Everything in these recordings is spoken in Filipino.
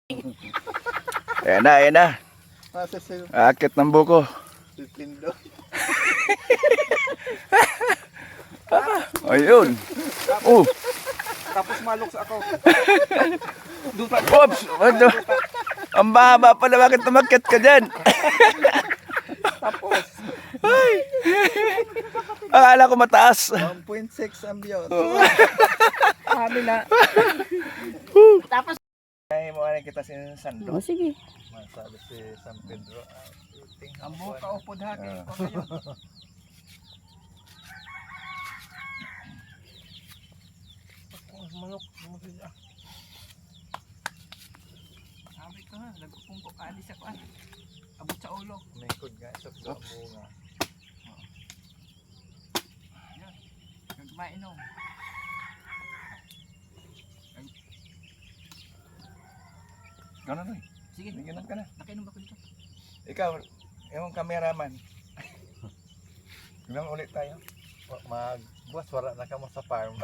Ayan na, ayan na. Akit ng buko. Ayun. Oh. Tapos malok sa ako. Oops. Ano? Ang baba pala, bakit tumakit ka dyan? Tapos Ay. Akala ko mataas. 1.6 ang biyot. Sabi na. Tapos. Ay, mo na kita sinasando. O sige. Masabi si San Pedro. Ang buka upod hati. Manok. Sabi ko nga, nagpupungko ka di sa kuan. Abot sa ulo. Mekod nga sa bunga. Nagmainom. Gano'n na. Sige, Bigyan ka na. nakinom ako dito. Ikaw, yung cameraman. Ilang ulit tayo? Magbuwas, wala na ka mo sa farm.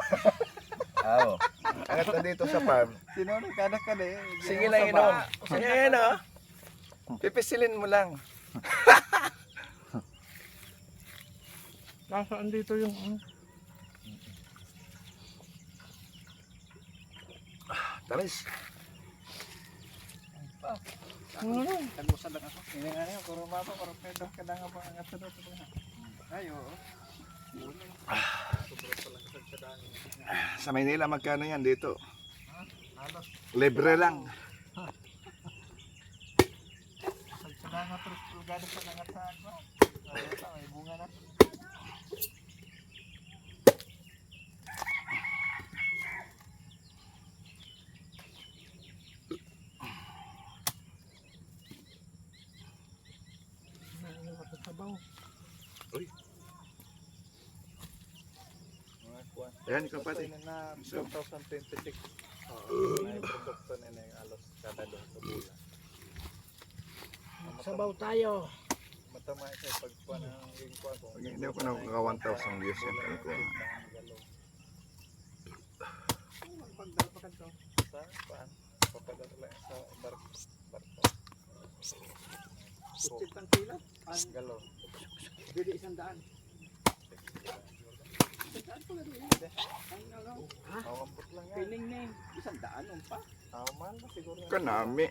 Oo. Angat na dito sa farm. Sino nagkanak ka na eh. Sige lang inom. Sige, ayan o. Pipisilin mo lang. Nasaan dito yung Tamis. Tagusan lang ako. Hindi nga niya, puro mama, puro pedo ka na nga ba ang ato dito. Ay, oo. Sa Maynila, magkano yan dito? Halos. Libre lang. Sa nga terus pulgado sa nangat sa ako. May bunga na. Uy. Ayan, ikaw pati. Na 2026. May produkto na yung alos kada doon sa bulan. Sabaw tayo. Matama siya pagkuhan ng lingkuhan ko. Hindi ako nakaka 1,000 views yan. Ano ko? Magpagdala pa kanto. Sa paan? Papadala lang sa barko. Sutip ng kilo? Ang galo. Bili 100. Awambot lang yan. Piling na 100 pa. Awaman ba siguro? Kanami.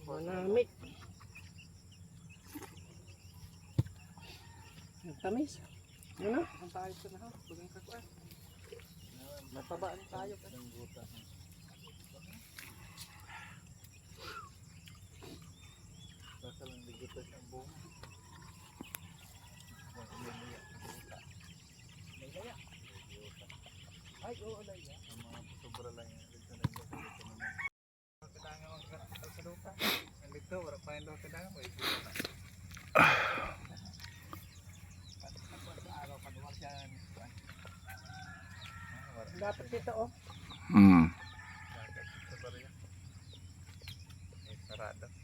Manami. Tamis. Ano? Ang tayo sa nahaw. Bagang kakuan. Matabaan tayo. Ang buta. Basta lang ligutas ang buong. May laya. Ay, oo, laya. Ang mga sobra lang yan. Dito na yung dito naman. Kadangan ang kasal sa lupa. Ang dito, wala pa yung lupa kadangan mo. Dapat dito oh. Hmm. Sarado.